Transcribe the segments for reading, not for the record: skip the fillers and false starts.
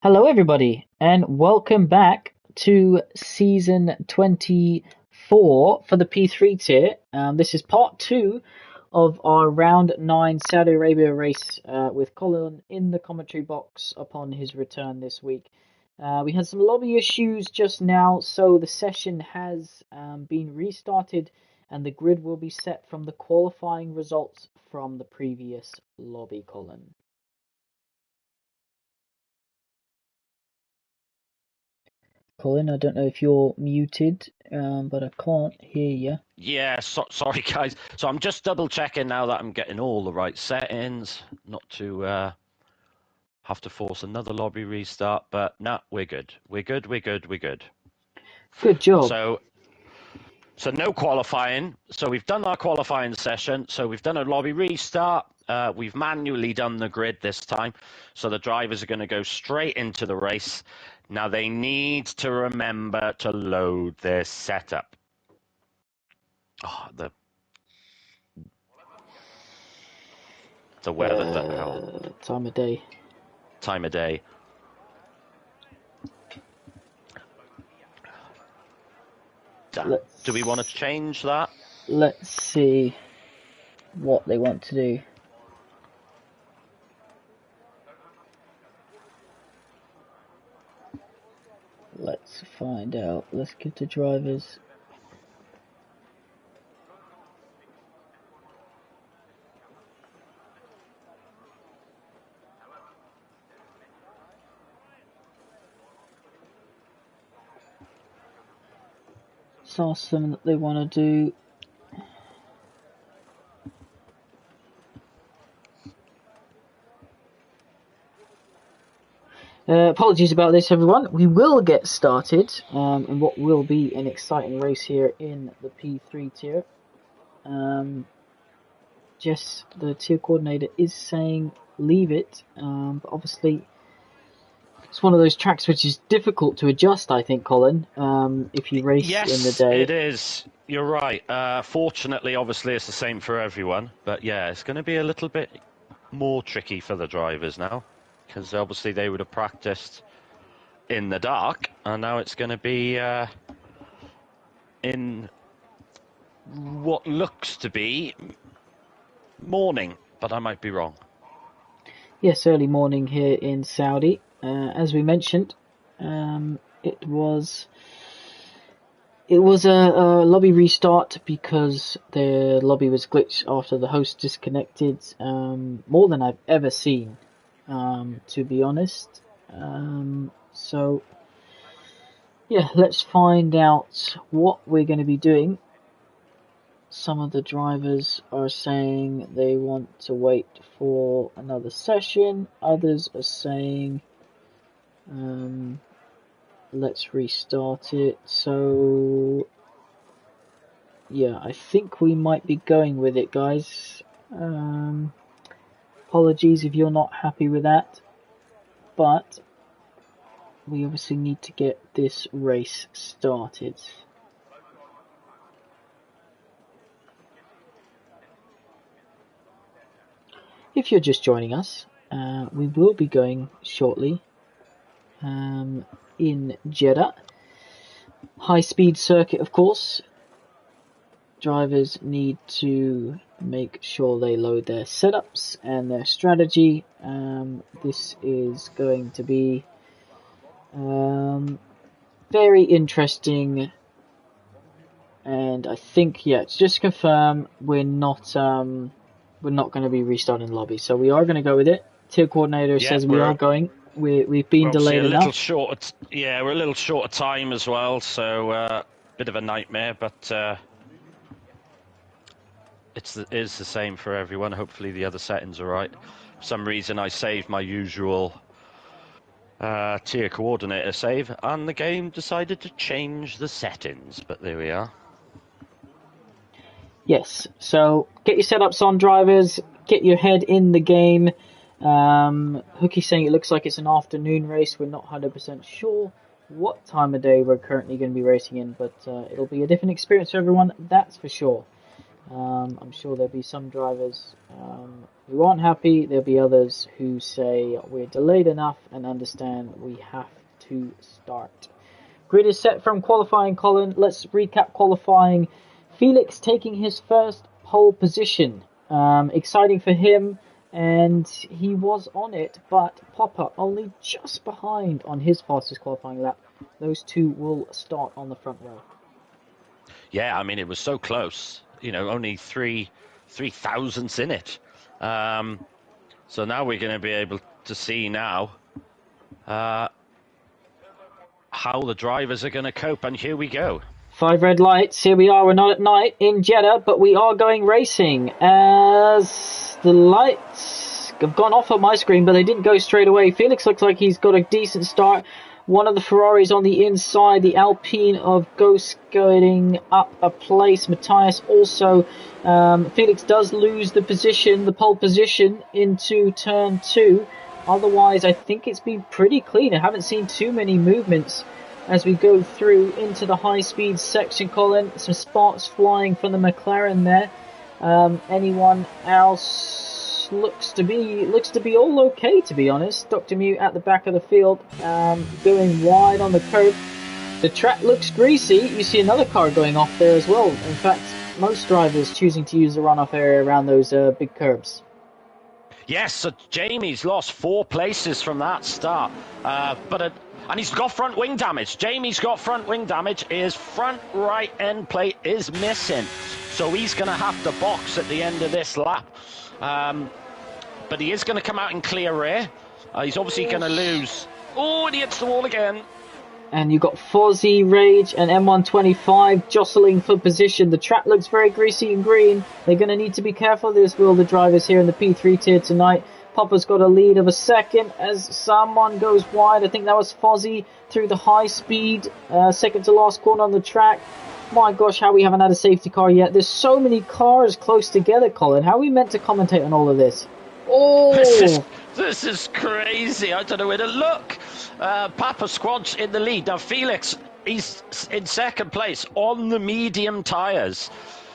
Hello, everybody, and welcome back to season 24 for the P3 tier. This is part two of our round 9 Saudi Arabia race with Colin in the commentary box upon his return this week. We had some lobby issues just now, so the session has been restarted and the grid will be set from the qualifying results from the previous lobby, Colin. Colin, I don't know if you're muted, but I can't hear you. Yeah, sorry guys. So I'm just double checking now that I'm getting all the right settings, not to have to force another lobby restart. But no, we're good. We're good. Good job. So no qualifying. So we've done our qualifying session. So we've done a lobby restart. We've manually done the grid this time. So the drivers are going to go straight into the race. Now they need to remember to load their setup. Oh, the weather, Time of day. time of day. Do we want to change that? Let's see what they want to do. Let's find out. Let's give the drivers. Let's ask them that they want to do. Apologies about this, everyone. We will get started in what will be an exciting race here in the P3 tier. Jess, the tier coordinator, is saying leave it, but obviously it's one of those tracks which is difficult to adjust, I think, Colin, if you race in the day. Yes, it is. You're right. Fortunately, obviously, it's the same for everyone. But yeah, it's going to be a little bit more tricky for the drivers now, because obviously they would have practiced in the dark, and now it's going to be in what looks to be morning, but I might be wrong. Yes, early morning here in Saudi. As we mentioned, it was a lobby restart because the lobby was glitched after the host disconnected. More than I've ever seen, to be honest. So yeah, let's find out what we're going to be doing. Some of the drivers are saying they want to wait for another session. Others are saying, let's restart it. So, yeah, I think we might be going with it, guys. Apologies if you're not happy with that. But we obviously need to get this race started. If you're just joining us, we will be going shortly in Jeddah. High-speed circuit, of course. Drivers need to make sure they load their setups and their strategy. This is going to be very interesting. And I think, yeah, just to confirm, we're not going to be restarting the lobby, so we are going to go with it. Tier coordinator says we are going. We've been delayed enough. We're a little short of time as well, so bit of a nightmare, but it is the same for everyone. Hopefully the other settings are right. For some reason I saved my usual tier coordinator save, and the game decided to change the settings, but there we are. Yes, so get your setups on, drivers. Get your head in the game. Hookie's saying it looks like it's an afternoon race. We're not 100% sure what time of day we're currently going to be racing in, but it'll be a different experience for everyone, that's for sure. I'm sure there'll be some drivers who aren't happy. There'll be others who say we're delayed enough and understand we have to start. Grid is set from qualifying, Colin. Let's recap qualifying. Felix taking his first pole position. Exciting for him, and he was on it, but Popper only just behind on his fastest qualifying lap. Those two will start on the front row. Yeah, I mean, it was so close. You know, only three thousandths in it. So now we're going to be able to see now how the drivers are going to cope. And here we go. 5 red lights. Here we are. We're not at night in Jeddah, but we are going racing. As the lights have gone off on my screen, but they didn't go straight away. Felix looks like he's got a decent start. One of the Ferraris on the inside, the Alpine of Ghost going up a place. Matthias also, Felix does lose the position, the pole position into turn 2. Otherwise, I think it's been pretty clean. I haven't seen too many movements as we go through into the high-speed section, Colin. Some sparks flying from the McLaren there. Anyone else looks to be all okay, to be honest. Dr. Mute at the back of the field, going wide on the curb. The track looks greasy. You see another car going off there as well. In fact, most drivers choosing to use the runoff area around those big curbs. Yes, so Jamie's lost 4 places from that start, and he's got front wing damage. Jamie's got front wing damage. His front right end plate is missing, so he's going to have to box at the end of this lap. But he is going to come out in clear rear. He's obviously going to lose. Oh, and he hits the wall again. And you've got Fozzie, Rage and M125 jostling for position. The track looks very greasy and green. They're going to need to be careful of this, will the drivers here in the P3 tier tonight. Popper's got a lead of a second as someone goes wide. I think that was Fozzie through the high speed, second to last corner on the track. My gosh, how we haven't had a safety car yet. There's so many cars close together, Colin. How are we meant to commentate on all of this? Oh! This is crazy. I don't know where to look. Papa Squad's in the lead. Now Felix, he's in second place on the medium tyres.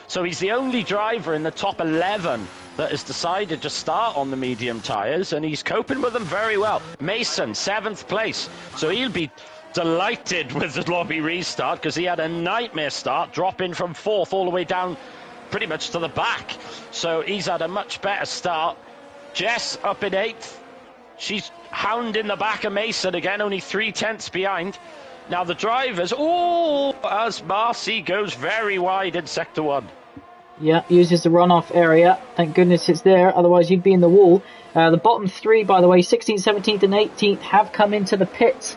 So he's the only driver in the top 11 that has decided to start on the medium tyres, and he's coping with them very well. Mason, 7th place. So he'll be delighted with the lobby restart because he had a nightmare start, dropping from 4th all the way down pretty much to the back. So he's had a much better start. Jess up in 8th. She's hounding the back of Mason again, only 3/10 behind. Now the drivers, as Marcy goes very wide in sector 1. Yeah, uses the runoff area. Thank goodness it's there, otherwise you'd be in the wall. The bottom 3, by the way, 16th, 17th and 18th have come into the pits.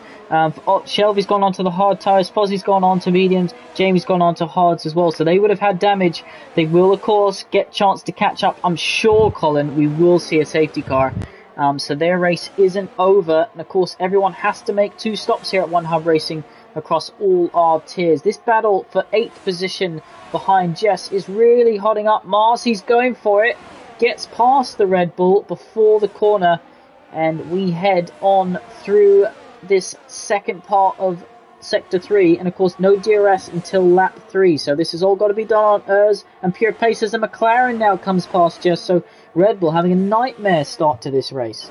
Shelby's gone on to the hard tyres, Fozzie's gone on to mediums, Jamie's gone on to hards as well, so they would have had damage. They will, of course, get a chance to catch up. I'm sure, Colin, we will see a safety car. So their race isn't over, and of course everyone has to make 2 stops here at One Hub Racing across all our tiers. This battle for 8th position behind Jess is really hotting up. Mars, he's going for it, gets past the Red Bull before the corner, and we head on through this second part of sector 3, and of course no DRS until lap 3, so this has all got to be done on ERS and pure pace as a McLaren now comes past Jess. So Red Bull having a nightmare start to this race.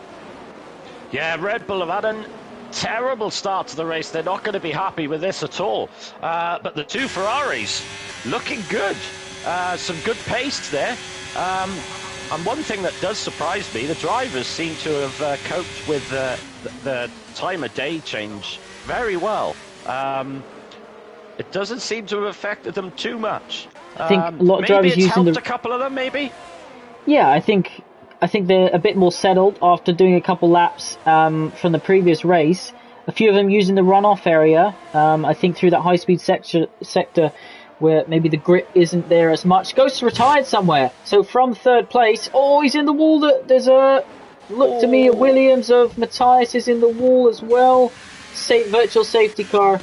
Yeah, Red Bull have had a terrible start to the race. They're not going to be happy with this at all. But the 2 Ferraris looking good. Some good pace there. And one thing that does surprise me, the drivers seem to have coped with the time of day change very well. It doesn't seem to have affected them too much. I think a lot of drivers using helped a couple of them, maybe. Yeah, I think they're a bit more settled after doing a couple laps from the previous race. A few of them using the runoff area. I think through that high-speed sector where maybe the grip isn't there as much. Ghost retired somewhere. So from 3rd place, he's in the wall. There's a look to me. A Williams of Matthias is in the wall as well. Virtual safety car.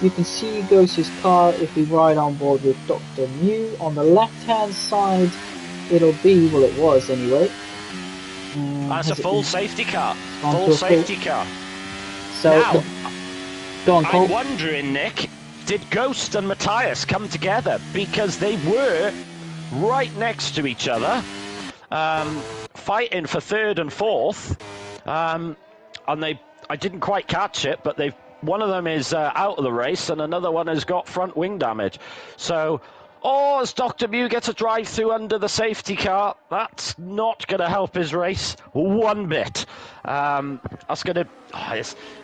You can see Ghost's car if we ride on board with Dr. Mew. On the left-hand side, it'll be, well, it was anyway. That's a full safety car. Full safety car. So, now, go on, Cole. I'm wondering, Nick, did Ghost and Matthias come together? Because they were right next to each other, fighting for third and fourth. And I didn't quite catch it, but one of them is out of the race, and another one has got front wing damage. So, as Dr. Mew gets a drive through under the safety car, that's not going to help his race one bit. That's going to.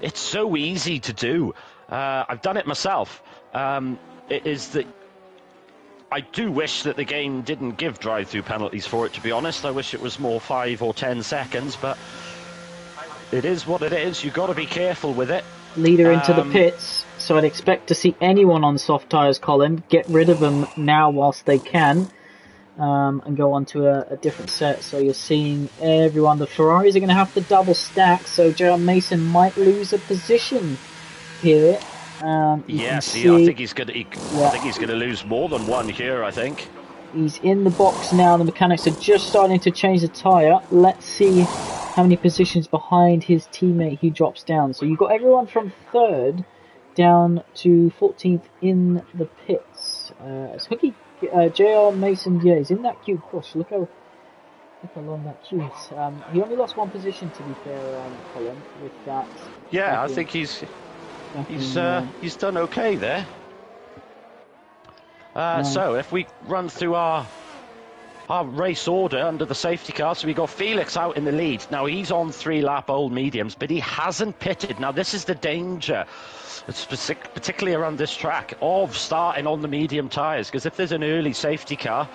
It's so easy to do. I've done it myself. It is that. I do wish that the game didn't give drive-through penalties for it, to be honest. I wish it was more 5 or 10 seconds, but it is what it is. You've got to be careful with it. Leader into the pits, so I'd expect to see anyone on soft tyres, Colin. Get rid of them now whilst they can, and go on to a different set. So you're seeing everyone. The Ferraris are going to have to double stack, so Gerald Mason might lose a position here. I think he's going to lose more than one here. I think he's in the box now. The mechanics are just starting to change the tyre. Let's see how many positions behind his teammate he drops down. So you've got everyone from 3rd down to 14th in the pits. It's Hooky, JR Mason, he's in that queue. Gosh, look how long that queue is. He only lost one position, to be fair, Colin, with that. Yeah, I think he's done okay there. So if we run through our race order under the safety car, so we got Felix out in the lead. Now he's on 3-lap old mediums, but he hasn't pitted. Now this is the danger, particularly around this track, of starting on the medium tyres, because if there's an early safety car,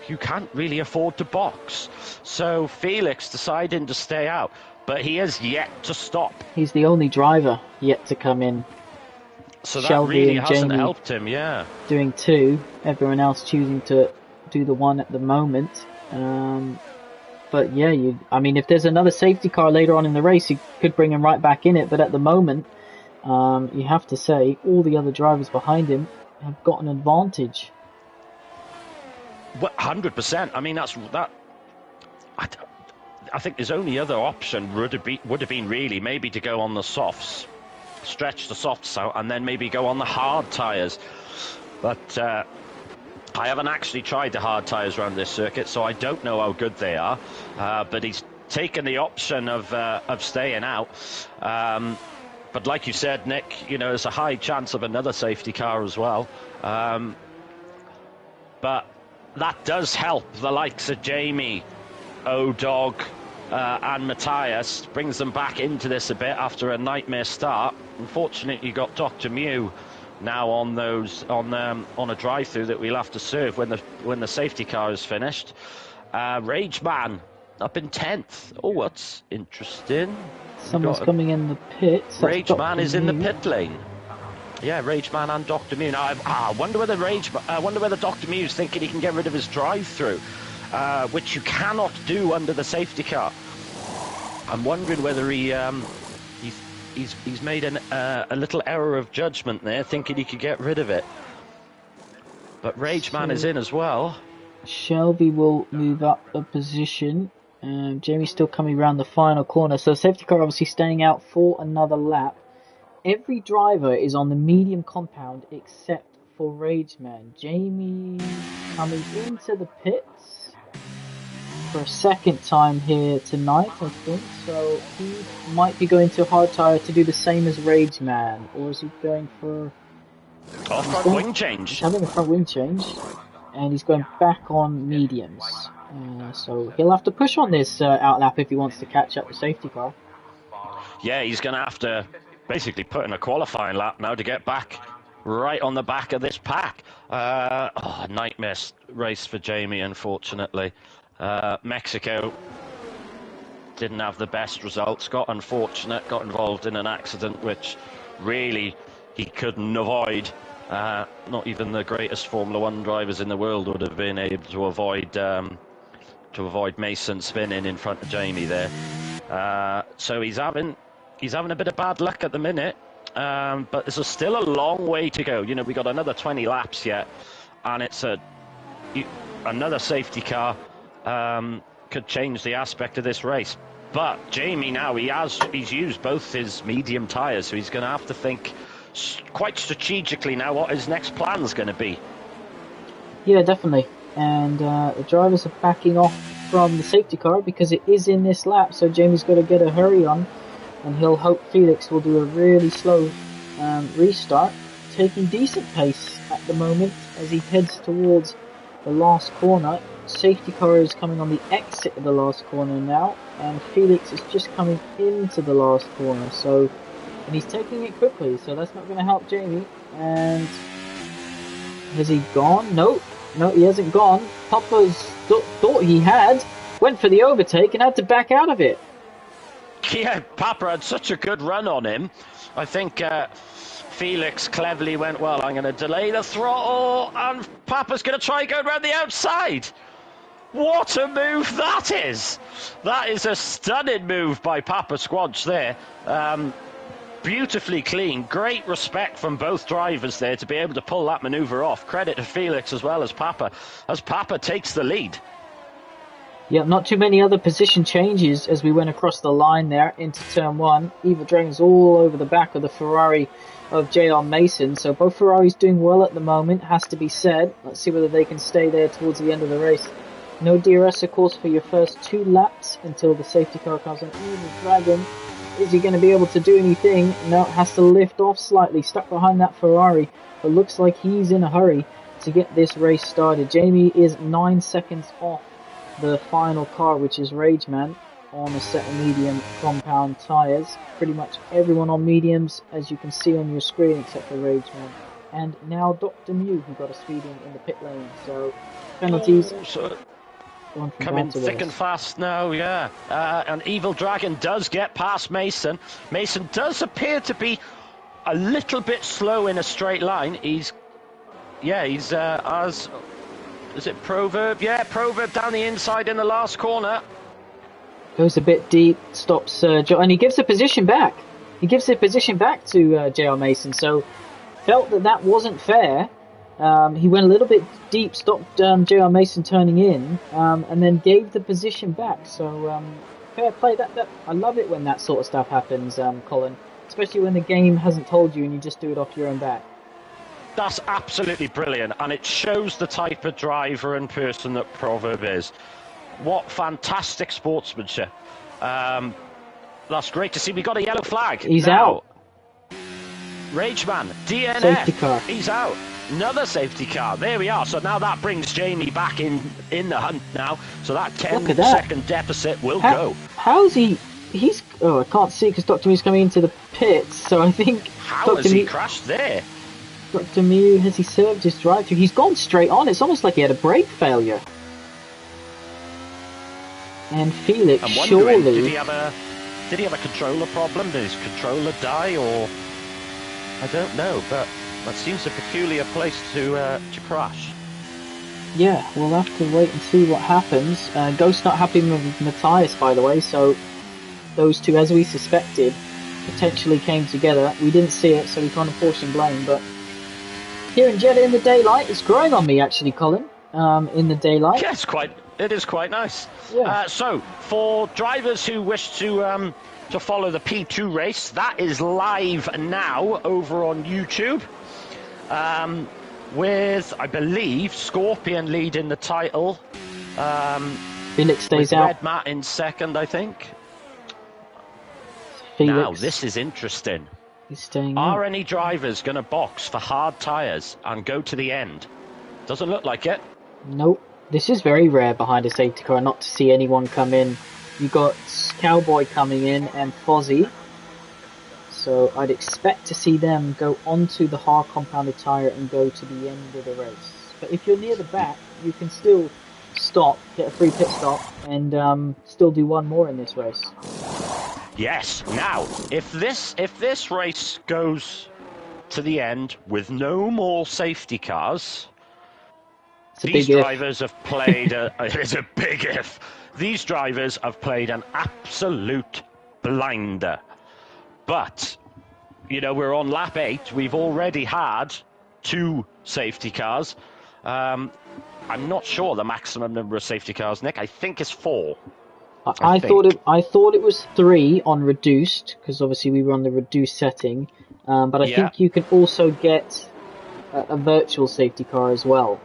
you can't really afford to box. So Felix deciding to stay out, but he has yet to stop. He's the only driver yet to come in. So that Shelby really and hasn't Jamie helped him, yeah. Doing 2, everyone else choosing to do the 1 at the moment. But yeah, if there's another safety car later on in the race, you could bring him right back in it. But at the moment, you have to say all the other drivers behind him have got an advantage. 100%. I mean, I think his only other option would have been really maybe to go on the softs, stretch the softs out, and then maybe go on the hard tyres. But I haven't actually tried the hard tyres around this circuit, so I don't know how good they are. But he's taken the option of staying out. But like you said, Nick, there's a high chance of another safety car as well. But that does help the likes of Jamie, O-Dog, and Matthias, brings them back into this a bit after a nightmare start. Unfortunately, you got Dr. Mew now on a drive-through that we'll have to serve when the safety car is finished. Rage Man up in 10th. Oh, what's interesting. Someone's coming in the pits. Rage Man is in the pit lane. Yeah, Rage Man and Dr. Mew. Now, I wonder whether Dr. Mew's thinking he can get rid of his drive-through, which you cannot do under the safety car. I'm wondering whether he's made a little error of judgment there, thinking he could get rid of it. But Rage Man is in as well. Shelby will move up a position. Jamie's still coming around the final corner. So safety car obviously staying out for another lap. Every driver is on the medium compound except for Rage Man. Jamie coming into the pits for a second time here tonight, I think. So he might be going to hard tyre to do the same as Rage Man, or is he going for front wing change? He's having a front wing change, and he's going back on mediums. So he'll have to push on this outlap if he wants to catch up the safety car. Yeah, he's going to have to basically put in a qualifying lap now to get back right on the back of this pack. Nightmare race for Jamie, unfortunately. Mexico didn't have the best results, got unfortunate, got involved in an accident which really he couldn't avoid. Not even the greatest Formula One drivers in the world would have been able to avoid Mason spinning in front of Jamie there. So he's having a bit of bad luck at the minute, but there's still a long way to go. We got another 20 laps yet, and it's another safety car could change the aspect of this race. But Jamie now, he's used both his medium tyres, so he's going to have to think quite strategically now what his next plan's going to be. Yeah, definitely. and the drivers are backing off from the safety car because it is in this lap, so Jamie's got to get a hurry on, and he'll hope Felix will do a really slow restart, taking decent pace at the moment as he heads towards the last corner. Safety car is coming on the exit of the last corner now, and Felix is just coming into the last corner, and he's taking it quickly, so that's not going to help Jamie. And has he gone? No, he hasn't gone. Papa's thought he had, went for the overtake and had to back out of it. Yeah, Papa had such a good run on him. I think Felix cleverly went, well, I'm going to delay the throttle, and Papa's going to try going around the outside. What a move that is! That is a stunning move by Papa Squanch there. Beautifully clean, great respect from both drivers there to be able to pull that manoeuvre off. Credit to Felix as well as Papa takes the lead. Yeah, not too many other position changes as we went across the line there into turn one. Evil Dragon's all over the back of the Ferrari of JR Mason, so both Ferraris doing well at the moment, has to be said. Let's see whether they can stay there towards the end of the race. No DRS, of course, for your first 2 laps until the safety car comes in. Evil Dragon, is he going to be able to do anything? No, has to lift off slightly, stuck behind that Ferrari, but looks like he's in a hurry to get this race started. Jamie is 9 seconds off the final car, which is Rageman, on a set of medium compound tyres. Pretty much everyone on mediums, as you can see on your screen, except for Rageman. And now Dr. Mew, who got a speeding in the pit lane. So, penalties. Coming thick and fast now, yeah. And Evil Dragon does get past Mason. Mason does appear to be a little bit slow in a straight line. He's as... Is it Proverb? Yeah, Proverb down the inside in the last corner. Goes a bit deep, stops and he gives the position back. He gives the position back to JR Mason, so felt that wasn't fair. He went a little bit deep, stopped JR Mason turning in, and then gave the position back. So fair play. That I love it when that sort of stuff happens, Colin. Especially when the game hasn't told you and you just do it off your own back. That's absolutely brilliant, and it shows the type of driver and person that Proverb is. What fantastic sportsmanship. That's great to see. We got a yellow flag. He's out. Rageman, DNF. Safety car. He's out. Another safety car. There we are. So now that brings Jamie back in the hunt now. So that 10-second deficit will go. How's he... I can't see because Dr. Mew's coming into the pits, so I think... How has he crashed there? Dr. Mew, has he served his drive-through? He's gone straight on. It's almost like he had a brake failure. And Felix, surely... Did he have a controller problem? Did his controller die, or... I don't know, but that seems a peculiar place to crash. Yeah, we'll have to wait and see what happens. Ghost not happy with Matthias, by the way, so those two, as we suspected, potentially came together. We didn't see it, so we can't apportion blame, but here in Jeddah in the daylight, it's growing on me actually, Colin, in the daylight. Yeah, it is quite nice. Yeah. So, for drivers who wish to follow the P2 race, that is live now over on YouTube. With, I believe, Scorpion leading the title. Felix stays out. Red Matt in second, I think. Felix. Now, this is interesting. He's staying Are out. any drivers going to box for hard tyres and go to the end? Doesn't look like it. Nope. This is very rare behind a safety car not to see anyone come in. You got Cowboy coming in and Fozzie. So I'd expect to see them go onto the hard compounded tyre and go to the end of the race. But if you're near the back, you can still stop, get a free pit stop, and still do one more in this race. Yes. Now, if this race goes to the end with no more safety cars, these drivers have played it's a big if. These drivers have played an absolute blinder. But, we're on lap 8. We've already had 2 safety cars. I'm not sure the maximum number of safety cars, Nick. I think it's 4. I thought it was 3 on reduced, because obviously we were on the reduced setting. But I think you can also get a virtual safety car as well.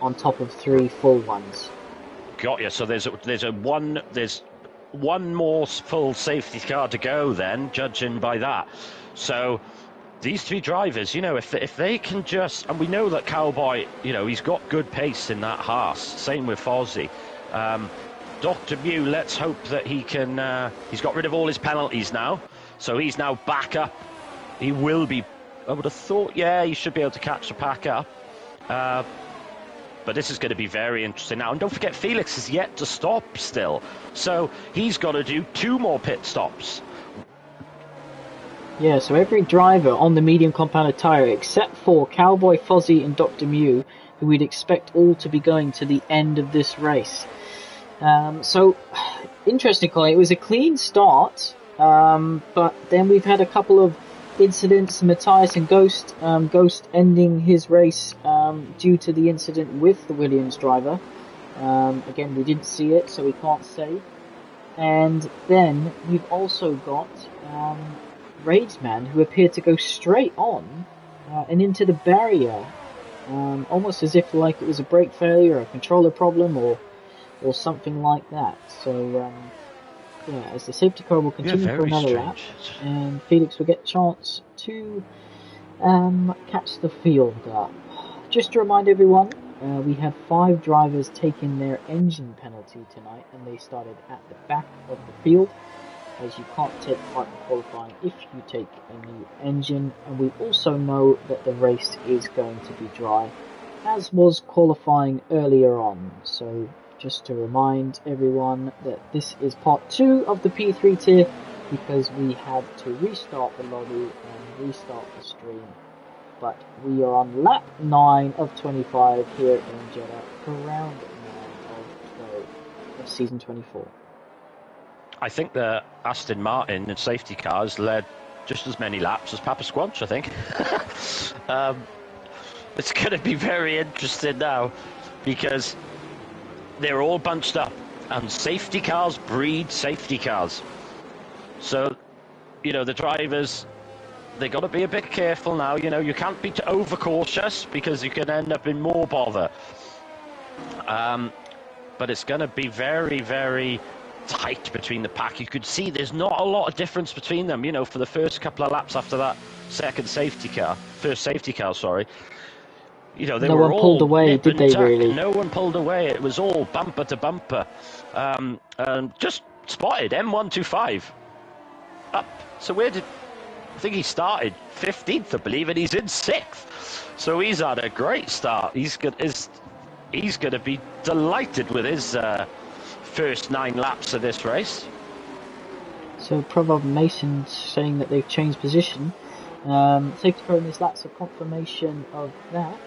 on top of 3 full ones. Got you. So there's one more full safety car to go then, judging by that. So these 3 drivers, if they can just, and we know that Cowboy, he's got good pace in that Haas. Same with Fozzie. Dr. Mew, let's hope that he can. He's got rid of all his penalties now, so he's now back up. He will be. I would have thought, yeah, he should be able to catch the pack up. But this is going to be very interesting now. And don't forget, Felix is yet to stop still. So he's got to do 2 more pit stops. Yeah, so every driver on the medium compounded tyre, except for Cowboy, Fozzie and Dr. Mew, who we'd expect all to be going to the end of this race. So, interesting, Colin. It was a clean start, but then we've had a couple of incidents. Matthias and Ghost ending his race due to the incident with the Williams driver. Again, we didn't see it, so we can't say. And then you've also got Raidsman, who appeared to go straight on and into the barrier, almost as if like it was a brake failure, or a controller problem, or something like that. So, as the safety car will continue for another lap, and Felix will get a chance to catch the field up. Just to remind everyone, we had 5 drivers taking their engine penalty tonight, and they started at the back of the field, as you can't take part in qualifying if you take a new engine. And we also know that the race is going to be dry, as was qualifying earlier on. So just to remind everyone that this is part 2 of the P3 tier, because we had to restart the lobby and restart the stream. But we are on lap 9 of 25 here in Jeddah, for round 9 of 12 of season 24. I think the Aston Martin in safety cars led just as many laps as Papa Squanch, I think. It's going to be very interesting now, because they're all bunched up, and safety cars breed safety cars. So, the drivers, they got to be a bit careful now. You can't be too overcautious, because you can end up in more bother. But it's going to be very, very tight between the pack. You could see there's not a lot of difference between them, for the first couple of laps after that first safety car, sorry. They no were one all pulled away, did they really? No one pulled away. It was all bumper to bumper. Just spotted M125 up. So I think he started 15th, I believe, and he's in 6th. So he's had a great start. He's going to be delighted with his first 9 laps of this race. So Proverb Mason saying that they've changed position. Safety car in this lap's a confirmation of that.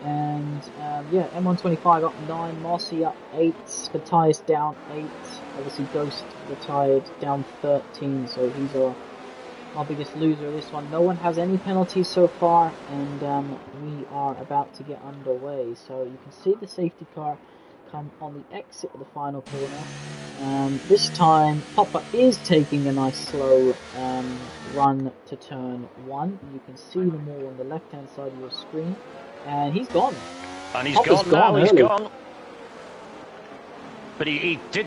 And M125 up 9, Marcy up 8, Matthias down 8, obviously Ghost retired down 13, so he's our biggest loser of this one. No one has any penalties so far, and we are about to get underway. So you can see the safety car come on the exit of the final corner. This time Popper is taking a nice slow run to turn 1. You can see them all on the left hand side of your screen, and he's gone. And he's Popper's gone now. He's early. gone. But he did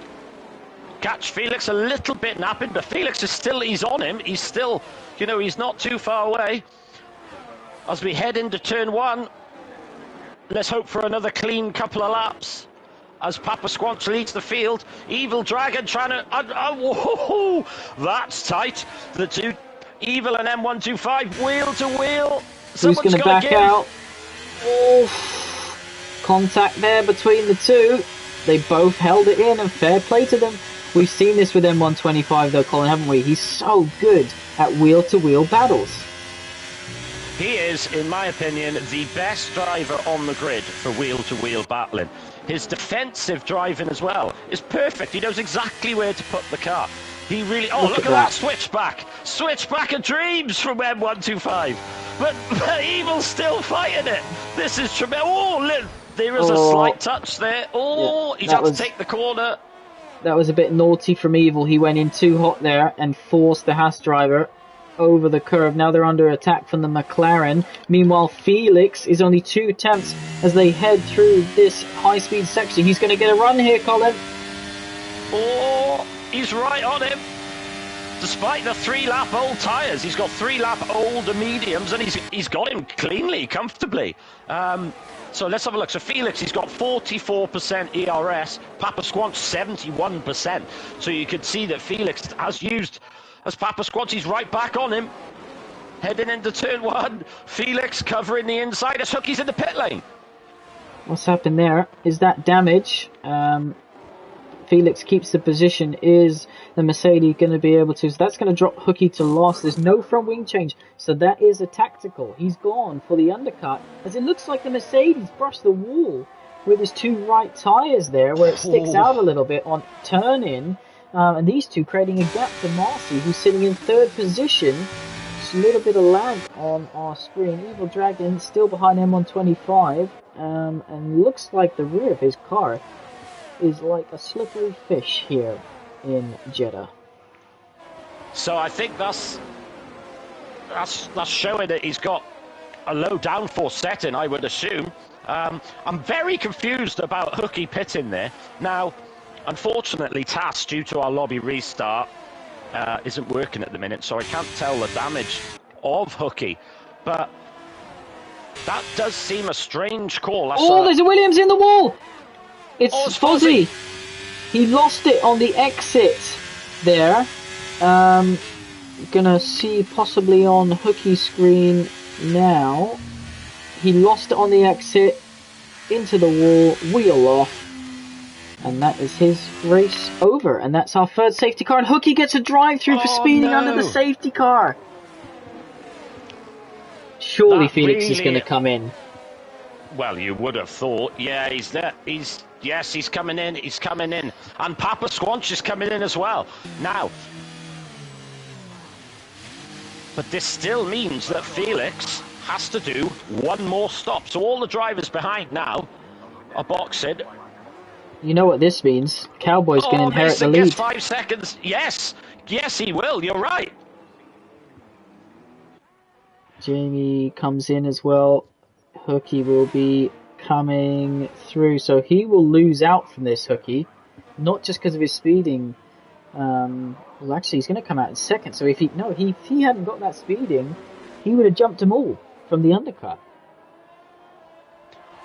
catch Felix a little bit napping, but Felix he's on him. He's still, he's not too far away. As we head into turn 1, let's hope for another clean couple of laps as Papa Squanch leads the field. Evil Dragon trying to... whoa, that's tight. The two, Evil and M125, wheel to wheel. Who's going to back out? Oh, contact there between the two. They both held it in, and fair play to them. We've seen this with M125 though, Colin, haven't we? He's so good at wheel-to-wheel battles. He is, in my opinion, the best driver on the grid for wheel-to-wheel battling. His defensive driving as well is perfect. He knows exactly where to put the car. He really... Oh, look at that switchback. Switchback of dreams from M125. But Evil's still fighting it. This is tremendous. Oh, there is a slight touch there. Oh, yeah, he's had to take the corner. That was a bit naughty from Evil. He went in too hot there and forced the Haas driver over the curve. Now they're under attack from the McLaren. Meanwhile, Felix is only 2 attempts as they head through this high-speed section. He's going to get a run here, Colin. Oh, he's right on him. Despite the 3-lap old tyres, he's got 3-lap older mediums, and he's got him cleanly, comfortably. So let's have a look. So Felix, he's got 44% ERS. Papa Squanch, 71%. So you could see that Felix has used, as Papa Squanch, he's right back on him. Heading into turn 1. Felix covering the inside as Hookie's in the pit lane. What's happened there is that damage. Felix keeps the position. Is the Mercedes going to be able to? So that's going to drop Hookie to last. There's no front wing change, so that is a tactical. He's gone for the undercut, as it looks like the Mercedes brushed the wall with his 2 right tyres there, where it sticks out a little bit on turn-in. And these two creating a gap to Marcy, who's sitting in 3rd position. Just a little bit of lag on our screen. Evil Dragon still behind M125, and looks like the rear of his car is like a slippery fish here in Jeddah. So I think that's showing that he's got a low downforce setting, I would assume. I'm very confused about Hookie pitting there. Now, unfortunately, TAS, due to our lobby restart, isn't working at the minute, so I can't tell the damage of Hookie. But that does seem a strange call. There's a Williams in the wall! It's Fozzie. He lost it on the exit there. Gonna see possibly on Hookie's screen now. He lost it on the exit, into the wall, wheel off. And that is his race over. And that's our 3rd safety car. And Hookie gets a drive-through for speeding under the safety car. Surely that Felix is going to come in. Well, you would have thought. Yeah, he's there. Yes, he's coming in. He's coming in. And Papa Squanch is coming in as well. Now, but this still means that Felix has to do 1 more stop. So all the drivers behind now are boxing. You know what this means? Cowboy's going to inherit the lead. Gets 5 seconds. Yes, he will. You're right. Jamie comes in as well. Hookie will be coming through, so he will lose out from this, Hookie, not just because of his speeding. Well, actually, he's going to come out in 2nd. So if he hadn't got that speeding, he would have jumped them all from the undercut.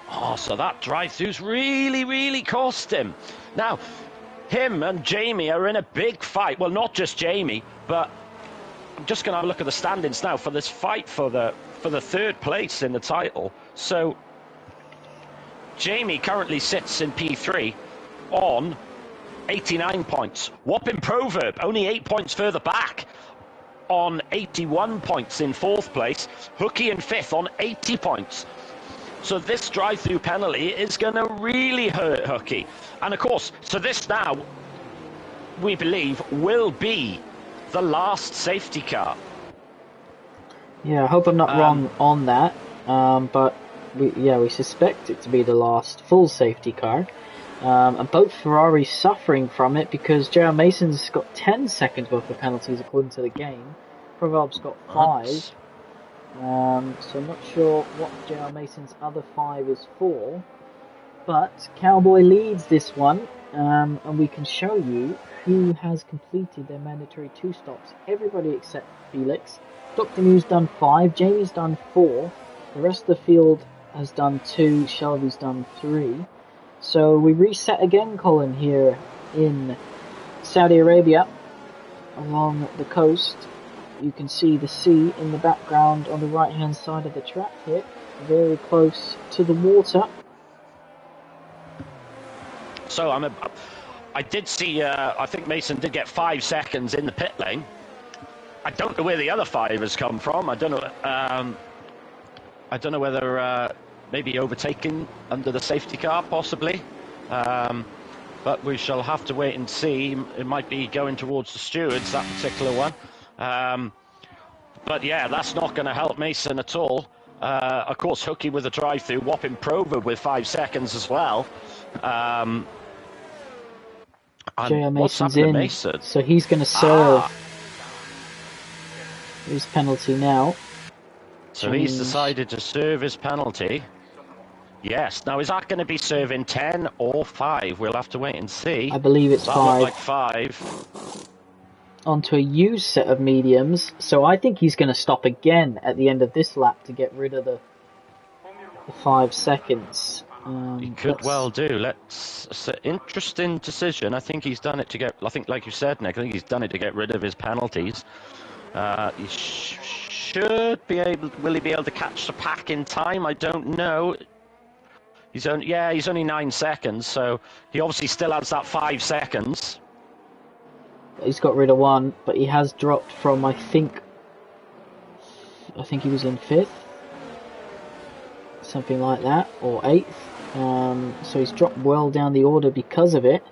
Oh, so that drive-through's really, really cost him. Now, him and Jamie are in a big fight. Well, not just Jamie, but I'm just going to have a look at the standings now for this fight for the 3rd place in the title. So Jamie currently sits in P3 on 89 points. Whopping Proverb only 8 points further back on 81 points in 4th place. Hookie in 5th on 80 points. So this drive-through penalty is going to really hurt Hookie. And of course, so this now, we believe, will be the last safety car. Yeah, I hope I'm not wrong on that. But we suspect it to be the last full safety car. And both Ferraris suffering from it because Gerald Mason's got 10 seconds worth of penalties according to the game. Proverb's got 5. So I'm not sure what Gerald Mason's other 5 is for. But Cowboy leads this one, and we can show you who has completed their mandatory 2 stops. Everybody except Felix. Dr. New's done 5, Jamie's done 4, the rest of the field has done 2, Shelby's done 3. So we reset again, Colin, here in Saudi Arabia, along the coast. You can see the sea in the background on the right hand side of the track here, very close to the water. So I did see, I think Mason did get 5 seconds in the pit lane. I don't know where the other 5 has come from. I don't know whether maybe overtaken under the safety car, possibly. But we shall have to wait and see. It might be going towards the stewards, that particular one. But yeah, that's not going to help Mason at all. Of course, Hookie with a drive-through, whopping Prover with 5 seconds as well. J.R. Mason's in, Mason? So he's going to serve. his penalty now. So he's decided to serve his penalty. Yes. Now, is that going to be serving 10 or 5? We'll have to wait and see. I believe it's that 5. Looked like 5. Onto a used set of mediums. So I think he's going to stop again at the end of this lap to get rid of the 5 seconds. He could well do. It's an interesting decision. I think he's done it to get. I think, like you said, Nick, I think he's done it to get rid of his penalties. He should be able. Will he be able to catch the pack in time? I don't know. He's only 9 seconds, so he obviously still has that 5 seconds. He's got rid of 1, but he has dropped from I think he was in 5th, something like that, or 8th. So he's dropped well down the order because of it.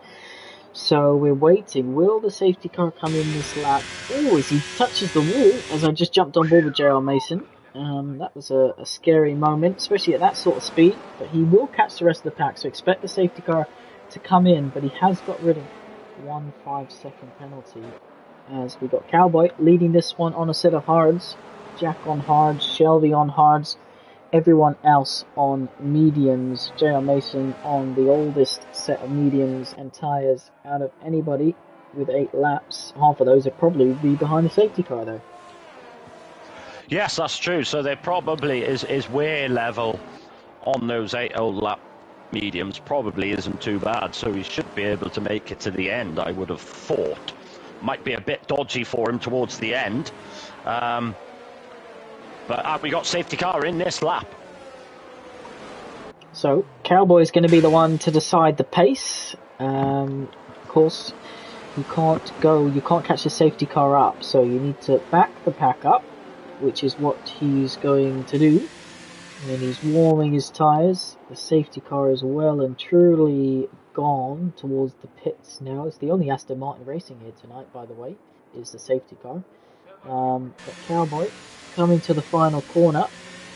So we're waiting. Will the safety car come in this lap? Oh, as he touches the wall, as I just jumped on board with JR Mason. That was a scary moment, especially at that sort of speed. But he will catch the rest of the pack, so expect the safety car to come in. But he has got rid of 1 5-second penalty. As we got Cowboy leading this one on a set of hards. Jack on hards, Shelby on hards. Everyone else on mediums. JR Mason on the oldest set of mediums and tyres out of anybody with 8 laps. Half of those would probably be behind the safety car though. Yes, that's true. So there probably is wear level on those 8 old lap mediums probably isn't too bad. So he should be able to make it to the end, I would have thought. Might be a bit dodgy for him towards the end. But we got safety car in this lap. So Cowboy's going to be the one to decide the pace. Of course, you can't catch the safety car up, so you need to back the pack up, which is what he's going to do. And he's warming his tyres. The safety car is well and truly gone towards the pits now. It's the only Aston Martin racing here tonight, by the way, is the safety car. But Cowboy coming to the final corner.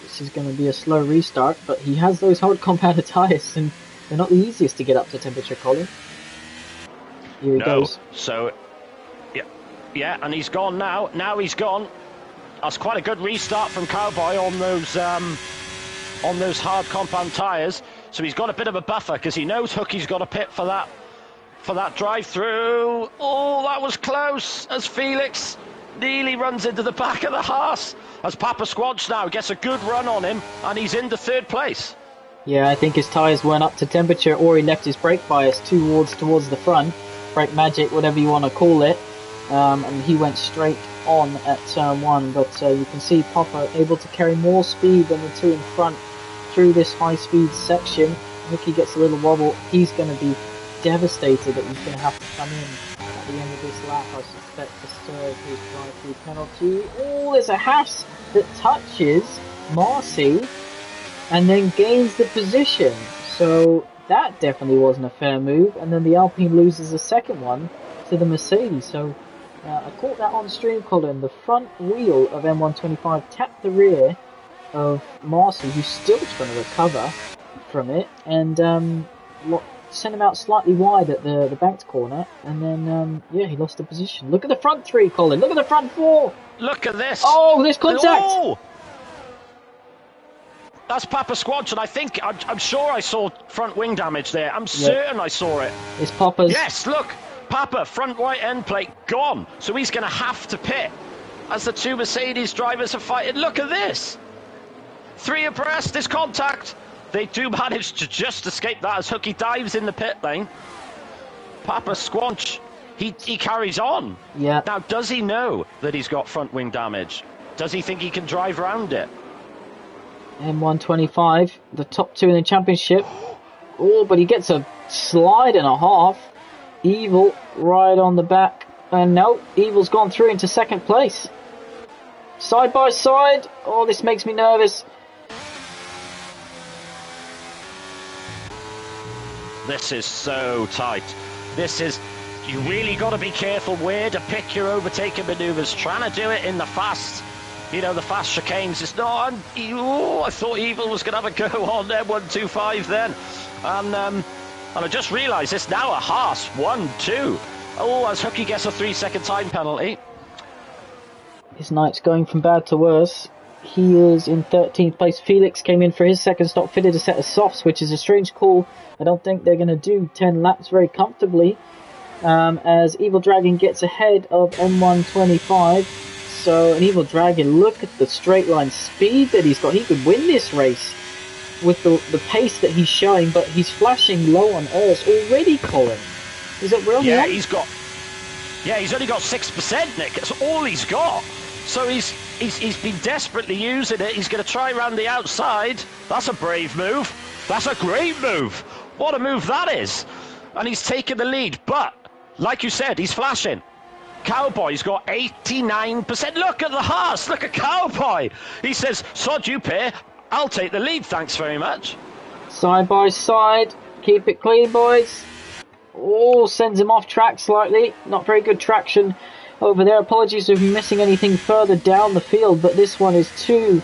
This is going to be a slow restart, but he has those hard compounded tyres, and they're not the easiest to get up to temperature, Colin. Here he goes. So, yeah, and he's gone now. Now he's gone. That's quite a good restart from Cowboy on those hard compound tyres. So he's got a bit of a buffer because he knows Hookie's got a pit for that drive through. Oh, that was close as Felix nearly runs into the back of the Haas. As Papa Squanch now gets a good run on him, and he's into 3rd place. Yeah, I think his tyres weren't up to temperature, or he left his brake bias towards the front. Brake magic, whatever you want to call it. And he went straight on at turn 1. But you can see Papa able to carry more speed than the 2 in front through this high-speed section. Mickey gets a little wobble. He's going to be devastated that he's going to have to come in at the end of this lap, I suspect, to serve his drive-through penalty. Oh, there's a Haas that touches Marcy and then gains the position. So that definitely wasn't a fair move. And then the Alpine loses a second one to the Mercedes. So I caught that on stream, Colin. The front wheel of M125 tapped the rear of Marcy, who's still trying to recover from it, and sent him out slightly wide at the banked corner, and then he lost the position. Look at the front 3, Colin. Look at the front 4. Look at this. Oh, there's contact. Oh! That's Papa Squanch, and I'm sure I saw front wing damage there. I'm certain I saw it. It's Papa's. Yes, look. Papa, front right end plate gone. So he's going to have to pit as the 2 Mercedes drivers are fighting. Look at this. 3 abreast, this contact. They do manage to just escape that as Hookie dives in the pit lane. Papa Squanch, he carries on. Yeah. Now, does he know that he's got front wing damage? Does he think he can drive around it? M125, the top 2 in the championship. Oh, but he gets a slide and a half. Evil right on the back. And no, Evil's gone through into 2nd place. Side by side. Oh, this makes me nervous. This is so tight. You really got to be careful where to pick your overtaking maneuvers. Trying to do it in the fast chicanes. It's not. I thought Evil was going to have a go on M125 then. And I just realised it's now a Haas 1-2. Oh, as Hookie gets a 3-second time penalty. His night's going from bad to worse. He is in 13th place. Felix came in for his second stop, fitted a set of softs, which is a strange call. I don't think they're going to do 10 laps very comfortably, as Evil Dragon gets ahead of M125. So, an Evil Dragon, look at the straight line speed that he's got. He could win this race with the pace that he's showing, but he's flashing low on ERT already, Colin. Is it really? Yeah, he's only got 6%, Nick. That's all he's got. So he's been desperately using it. He's going to try around the outside. That's a brave move. That's a great move. What a move that is. And he's taken the lead. But, like you said, he's flashing. Cowboy's got 89%. Look at the hearts. Look at Cowboy. He says, sod you pair. I'll take the lead, thanks very much. Side by side. Keep it clean, boys. Oh, sends him off track slightly. Not very good traction over there. Apologies if you're missing anything further down the field, but this one is too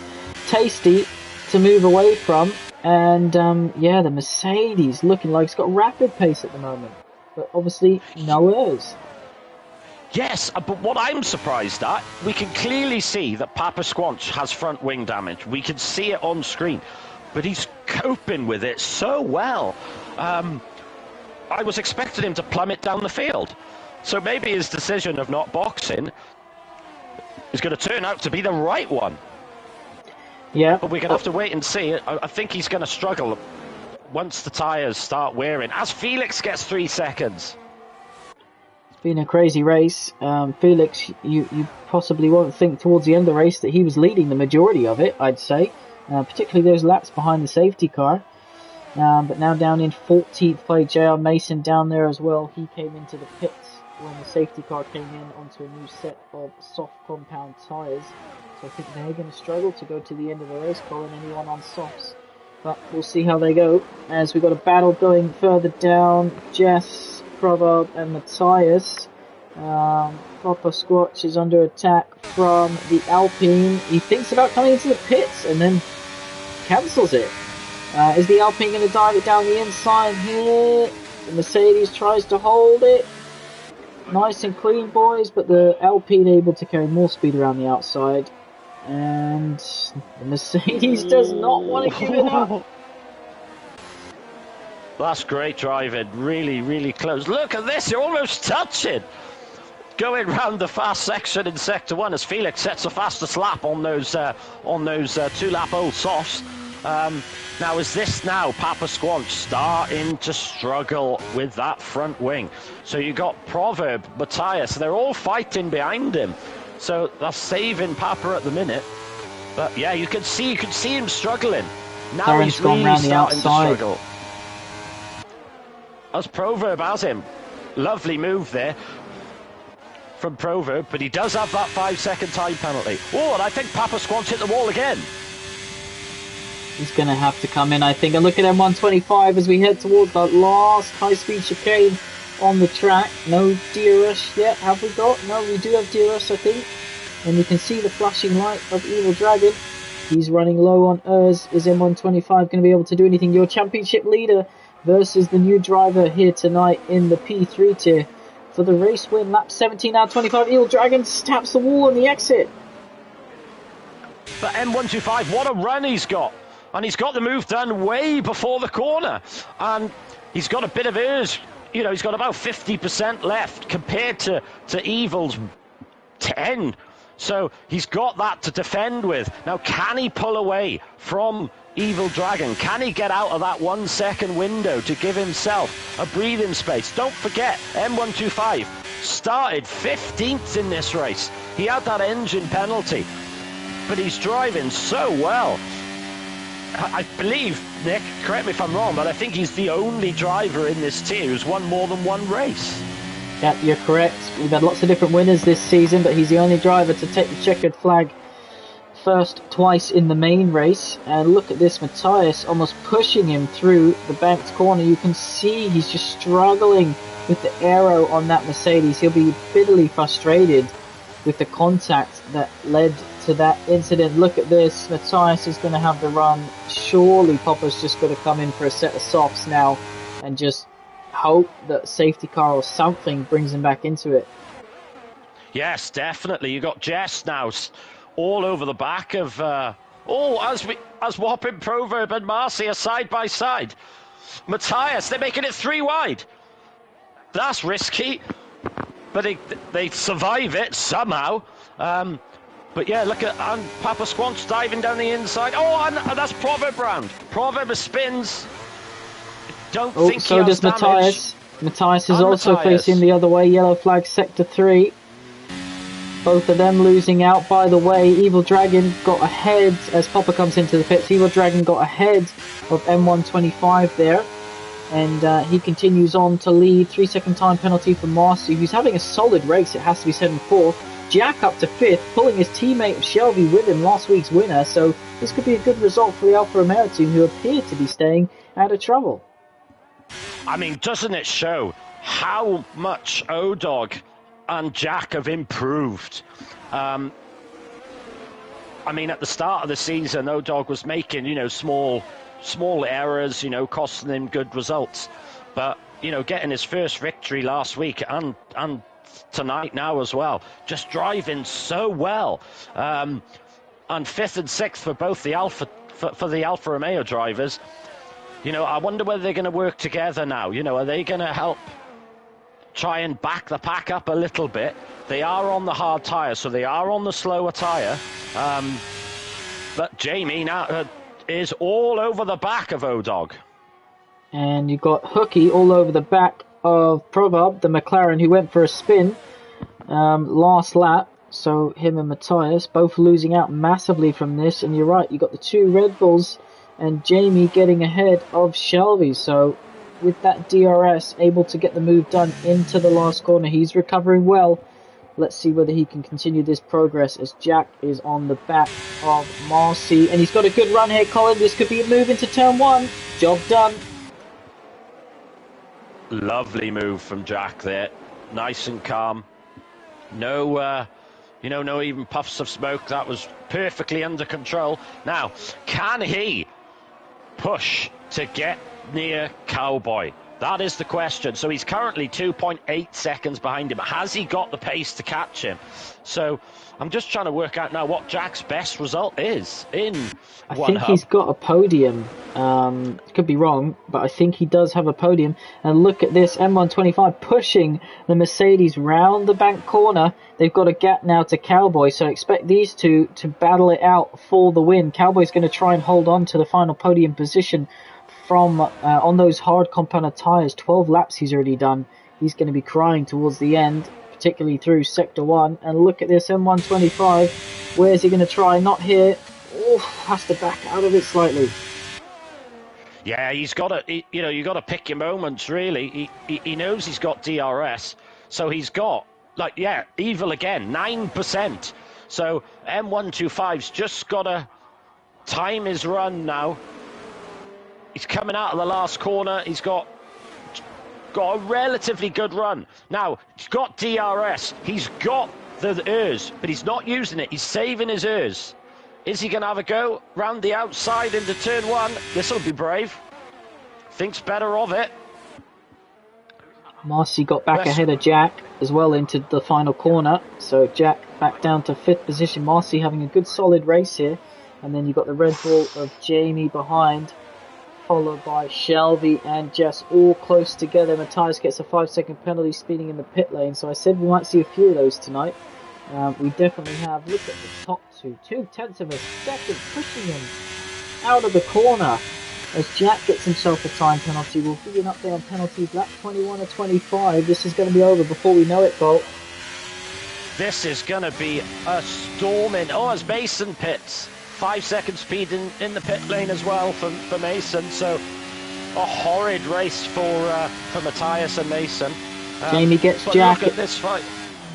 tasty to move away from. And, yeah, the Mercedes looking like it's got rapid pace at the moment. But obviously, no ERS. Yes, but what I'm surprised at, we can clearly see that Papa Squanch has front wing damage. We can see it on screen, but he's coping with it so well. I was expecting him to plummet down the field. So maybe his decision of not boxing is going to turn out to be the right one. Yeah. But we're going to have to wait and see. I think he's going to struggle once the tyres start wearing, as Felix gets 3 seconds. Been a crazy race. Felix, you possibly won't think towards the end of the race that he was leading the majority of it, I'd say. Particularly those laps behind the safety car. But now down in 14th place, JR Mason down there as well. He came into the pits when the safety car came in onto a new set of soft compound tyres. So I think they're going to struggle to go to the end of the race, calling anyone on softs. But we'll see how they go. As we've got a battle going further down. Jess, Proverb and Matthias. Papa Squatch is under attack from the Alpine. He thinks about coming into the pits and then cancels it. Is the Alpine going to dive it down the inside here? The Mercedes tries to hold it. Nice and clean, boys, but the Alpine able to carry more speed around the outside. And the Mercedes does not want to give it up. That's great driving, really, really close. Look at this, you're almost touching. Going round the fast section in Sector 1 as Felix sets a fastest lap on those 2-lap-old softs. Now is this now Papa Squanch starting to struggle with that front wing? So you got Proverb, Matthias, they're all fighting behind him. So that's saving Papa at the minute. But yeah, you can see him struggling. Now Darren's he's really gone round the starting to outside. struggle. As Proverb has him. Lovely move there from Proverb, but he does have that 5-second time penalty. Oh, and I think Papa Squanch hit the wall again. He's going to have to come in, I think. And look at M125 as we head towards that last high-speed chicane on the track. No DRS yet, have we got? No, we do have DRS, I think. And you can see the flashing light of Evil Dragon. He's running low on ERS. Is M125 going to be able to do anything? Your championship leader versus the new driver here tonight in the P3 tier. For the race win, lap 17 out of 25. Evil Dragon taps the wall on the exit. But M125, what a run he's got. And he's got the move done way before the corner. And he's got a bit of ERS. You know, he's got about 50% left compared to Evil's 10. So he's got that to defend with. Now, can he pull away from Evil Dragon? Can he get out of that 1 second window to give himself a breathing space? Don't forget, M125 started 15th in this race. He had that engine penalty, but he's driving so well. I believe, Nick, correct me if I'm wrong, but I think he's the only driver in this tier who's won more than one race. Yeah, you're correct. We've had lots of different winners this season, but he's the only driver to take the checkered flag first twice in the main race. And look at this, Matthias almost pushing him through the banked corner. You can see he's just struggling with the aero on that Mercedes. He'll be bitterly frustrated with the contact that led to that incident. Look at this, Matthias is going to have the run. Surely Papa's just going to come in for a set of softs now and just hope that safety car or something brings him back into it. Yes, definitely. You got Jess now all over the back of. As Wapping Proverb and Marcy are side by side. Matthias, they're making it 3 wide. That's risky, but they survive it somehow. But yeah, look at Papa Squanch diving down the inside. Oh, and that's Proverb round. Proverb spins. Don't think so he has does damage. Matthias. Matthias is And also Matthias. facing the other way. Yellow flag sector 3. Both of them losing out. By the way, Evil Dragon got ahead as Popper comes into the pits. Evil Dragon got ahead of M125 there. And he continues on to lead. 3-second time penalty for Marcy, who's having a solid race, it has to be said, in 4th. Jack up to 5th, pulling his teammate Shelby with him, last week's winner. So this could be a good result for the Alfa Romeo team, who appear to be staying out of trouble. I mean, doesn't it show how much O-Dog and Jack have improved? I mean, at the start of the season, O-Dog was making, small errors, costing him good results. But, getting his first victory last week and tonight now as well, just driving so well. And 5th and 6th for both the for the Alfa Romeo drivers. I wonder whether they're going to work together now. Are they going to help try and back the pack up a little bit? They are on the hard tyre, so they are on the slower tyre. But Jamie now is all over the back of O-Dog. And you've got Hooky all over the back of Proverb, the McLaren, who went for a spin last lap. So him and Matthias both losing out massively from this. And you're right, you've got the 2 Red Bulls and Jamie getting ahead of Shelby. So with that DRS, able to get the move done into the last corner. He's recovering well. Let's see whether he can continue this progress as Jack is on the back of Marcy. And he's got a good run here, Colin. This could be a move into turn 1. Job done. Lovely move from Jack there. Nice and calm. No, no even puffs of smoke. That was perfectly under control. Now, can he push to get near Cowboy? That is the question. So he's currently 2.8 seconds behind him. Has he got the pace to catch him? So I'm just trying to work out now what Jack's best result is in I one think hub. he's got a podium. Could be wrong, but I think he does have a podium. And look at this, M125 pushing the Mercedes round the bank corner. They've got a gap now to Cowboy, so I expect these two to battle it out for the win. Cowboy's going to try and hold on to the final podium position from on those hard compounded tyres. 12 laps he's already done. He's going to be crying towards the end, particularly through Sector 1. And look at this, M125. Where's he going to try? Not here. Oh, has to back out of it slightly. Yeah, he's got to, you got to pick your moments, really. He knows he's got DRS, so he's got, Evil again, 9%. So M125's just got to time his run now. He's coming out of the last corner. He's got a relatively good run. Now, he's got DRS. He's got the ERS, but he's not using it. He's saving his ERS. Is he going to have a go round the outside into turn 1? This will be brave. Thinks better of it. Marcy got back ahead of Jack as well into the final corner. So Jack back down to 5th position. Marcy having a good solid race here. And then you've got the Red Bull of Jamie behind, followed by Shelby and Jess, all close together. Matthias gets a 5-second penalty speeding in the pit lane. So I said we might see a few of those tonight. We definitely have. Look at the top two. 0.2 of a second pushing him out of the corner as Jack gets himself a time penalty. We'll give you an update on penalties. Lap 21 or 25. This is going to be over before we know it, Bolt. This is going to be a storming. Oh, as Mason pits. 5-second speed in the pit lane as well for Mason. So a horrid race for Matthias and Mason. Jamie gets Jack. Look at this fight.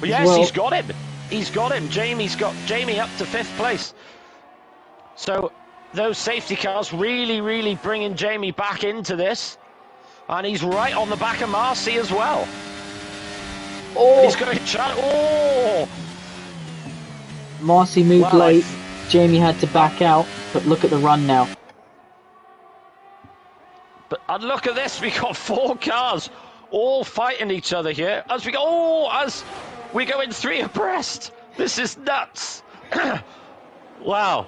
Well, yes, he's got him. He's got him. Jamie's got Jamie up to 5th place. So those safety cars really bringing Jamie back into this. And he's right on the back of Marcy as well. Oh! And he's going to try. Oh! Marcy moved late. Jamie had to back out. But look at the run now. And look at this. We got 4 cars all fighting each other here. As we go. Oh! As We're going 3 abreast. This is nuts. Wow.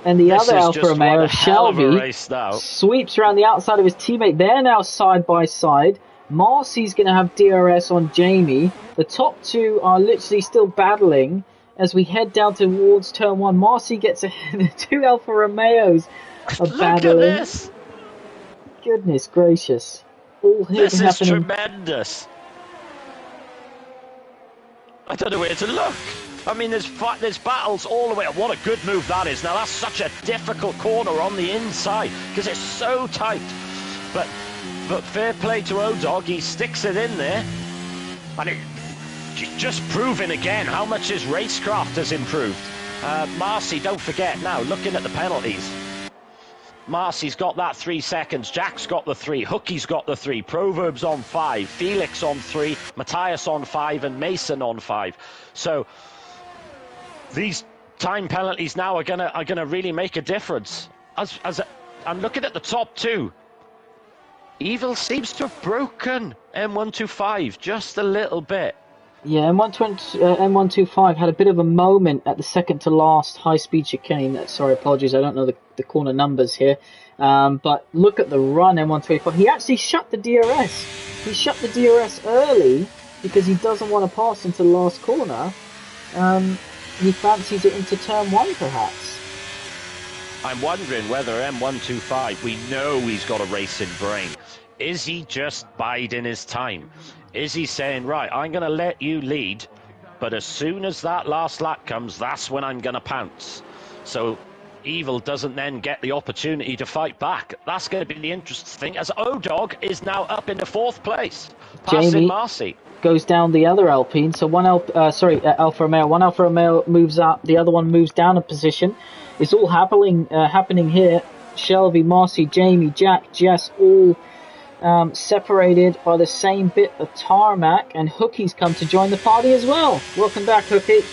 And the This other is Alfa just one Romeo, hell of a Shelby, race now. sweeps around the outside of his teammate. They're now side by side. Marcy's going to have DRS on Jamie. The top two are literally still battling as we head down towards turn 1. Marcy gets ahead. The 2 Alfa Romeos are battling. Look at this. Goodness gracious. All this is happening. Tremendous. I don't know where to look. I mean, there's battles all the way up. What a good move that is. Now, that's such a difficult corner on the inside because it's so tight. But fair play to O-Dog. He sticks it in there. And just proving again how much his racecraft has improved. Marcy, don't forget now, looking at the penalties. Marcy's got that 3 seconds. Jack's got the 3. Hookie's got the 3. Proverb's on 5. Felix on 3. Matthias on 5. And Mason on 5. So these time penalties now are gonna really make a difference. I'm looking at the top 2. Evil seems to have broken M125 just a little bit. Yeah, M125 had a bit of a moment at the second to last high-speed chicane. Sorry, apologies, I don't know the corner numbers here. But look at the run, M125. He actually shut the DRS. He shut the DRS early because he doesn't want to pass into the last corner. He fancies it into turn 1, perhaps. I'm wondering whether M125, we know he's got a racing brain. Is he just biding his time? Is he saying, right, I'm going to let you lead, but as soon as that last lap comes, that's when I'm going to pounce. So Evil doesn't then get the opportunity to fight back. That's going to be the interesting thing, as O-Dog is now up into 4th place, passing Jamie Marcy. Goes down the other Alpine, so Alfa Romeo. One Alfa Romeo moves up, the other one moves down a position. It's all happening here. Shelby, Marcy, Jamie, Jack, Jess, all separated by the same bit of tarmac, and Hookie's come to join the party as well. Welcome back, Hookie.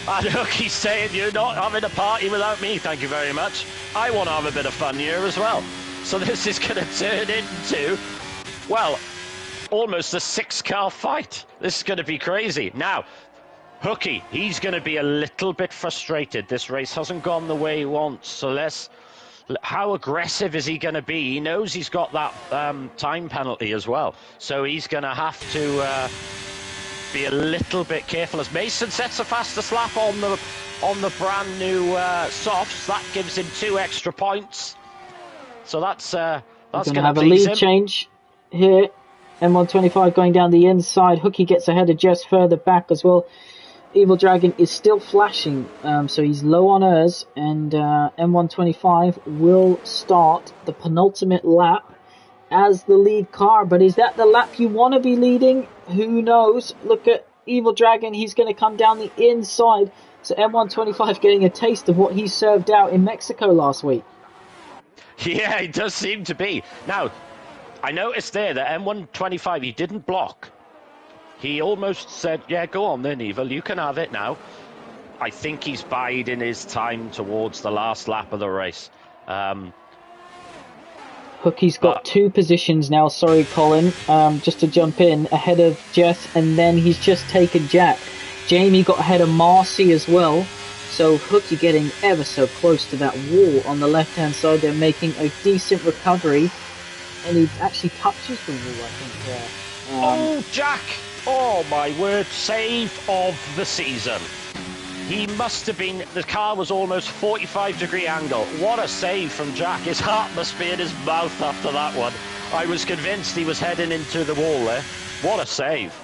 And Hookie's saying, you're not having a party without me, thank you very much. I want to have a bit of fun here as well. So this is going to turn into, well, almost a 6-car fight. This is going to be crazy. Now, Hookie, he's going to be a little bit frustrated. This race hasn't gone the way he wants, so how aggressive is he going to be? He knows he's got that time penalty as well. So he's going to have to be a little bit careful as Mason sets a fastest lap on the brand new softs. That gives him 2 extra points. So that's going to have a lead change here. M125 going down the inside. Hookie gets ahead of Jess further back as well. Evil Dragon is still flashing, so he's low on hers, and M125 will start the penultimate lap as the lead car. But is that the lap you want to be leading? Who knows? Look at Evil Dragon, he's going to come down the inside. So M125 getting a taste of what he served out in Mexico last week. Yeah, it does seem to be. Now, I noticed there that M125, he didn't block. He almost said, yeah, go on then, Evil, you can have it now. I think he's biding his time towards the last lap of the race. Hookie's got 2 positions now, sorry Colin, just to jump in, ahead of Jess, and then he's just taken Jack. Jamie got ahead of Marcy as well, so Hookie getting ever so close to that wall on the left-hand side. They're making a decent recovery, and he actually touches the wall, I think, there. Oh, Jack! Oh, my word, save of the season. He must have been, the car was almost 45-degree angle. What a save from Jack. His heart must be in his mouth after that one. I was convinced he was heading into the wall there. What a save.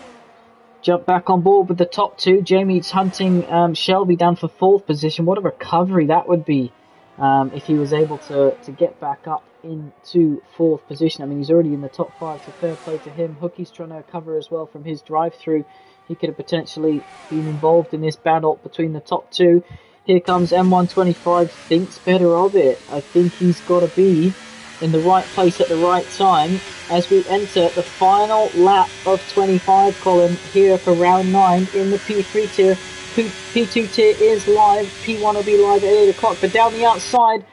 Jump back on board with the top 2. Jamie's hunting Shelby down for 4th position. What a recovery that would be if he was able to get back up into 4th position. I mean, he's already in the top 5, so fair play to him. Hookie's trying to recover as well from his drive-through. He could have potentially been involved in this battle between the top 2. Here comes M125, thinks better of it. I think he's got to be in the right place at the right time as we enter the final lap of 25, Colin, here for round 9 in the P3 tier. P2 tier is live, P1 will be live at 8 o'clock, but down the outside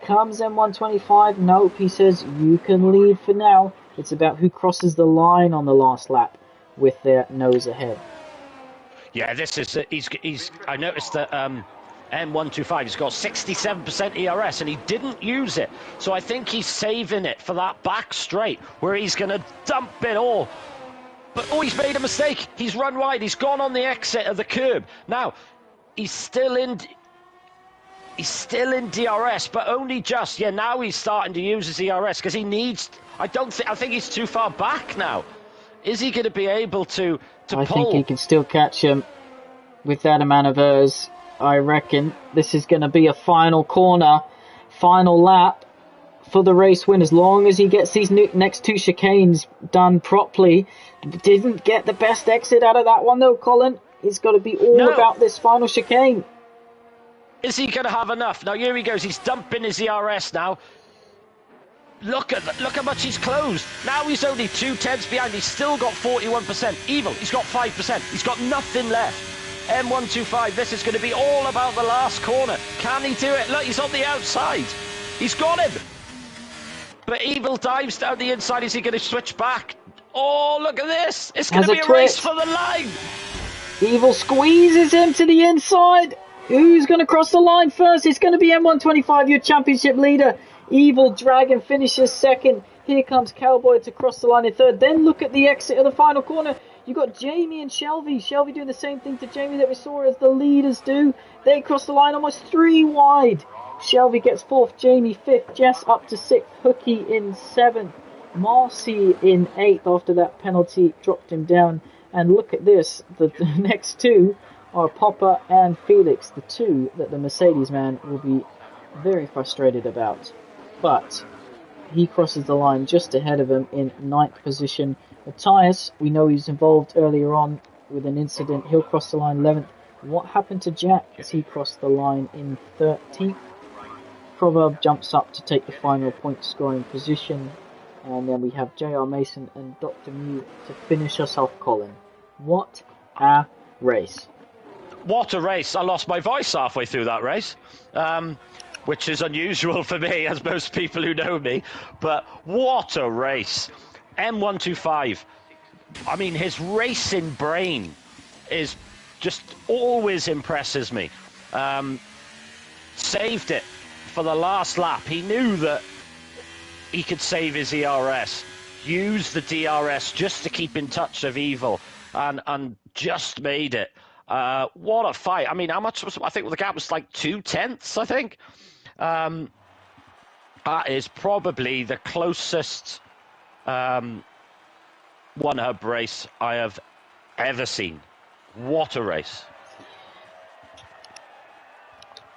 comes M125. Nope, he says you can lead for now. It's about who crosses the line on the last lap. with their nose ahead. Yeah, this is he's. I noticed that M125 has got 67% ERS and he didn't use it, so I think he's saving it for that back straight where he's going to dump it all. But he's made a mistake. He's run wide. He's gone on the exit of the curb. Now he's still in. He's still in DRS, but only just. Yeah, now he's starting to use his ERS because he needs. I think he's too far back now. Is he going to be able to pull? I think he can still catch him with that amount of errors. I reckon this is going to be a final corner, final lap for the race win. As long as he gets these next two chicanes done properly. Didn't get the best exit out of that one though, Colin. It's got to be all about this final chicane. Is he going to have enough? Now here he goes. He's dumping his ERS now. Look how much he's closed. Now he's only 2/10 behind. He's still got 41%. Evil, he's got 5%. He's got nothing left. M125, this is going to be all about the last corner. Can he do it? Look, he's on the outside. He's got him. But Evil dives down the inside. Is he going to switch back? Oh, look at this. It's going to be a race for the line. Evil squeezes him to the inside. Who's going to cross the line first? It's going to be M125, your championship leader. Evil Dragon finishes second. Here comes Cowboy to cross the line in third. Then look at the exit of the final corner. You got Jamie and Shelby. Shelby doing the same thing to Jamie that we saw as the leaders do. They cross the line almost 3 wide. Shelby gets 4th, Jamie 5th, Jess up to 6th, Hooky in 7th, Marcy in 8th after that penalty dropped him down. And look at this, the next two are Popper and Felix, the two that the Mercedes man will be very frustrated about. But he crosses the line just ahead of him in 9th position. Matthias, we know he's involved earlier on with an incident. He'll cross the line 11th. What happened to Jack as he crossed the line in 13th? Proverb jumps up to take the final point scoring position. And then we have JR Mason and Dr. Mew to finish us off, Colin. What a race. What a race. I lost my voice halfway through that race. Which is unusual for me, as most people who know me. But what a race. M125. I mean, his racing brain is just always impresses me. Saved it for the last lap. He knew that he could save his ERS. Used the DRS just to keep in touch of Evil. And just made it. What a fight. I mean, how much was... I think the gap was like 2/10, I think. That is probably the closest one hub race I have ever seen. What a race.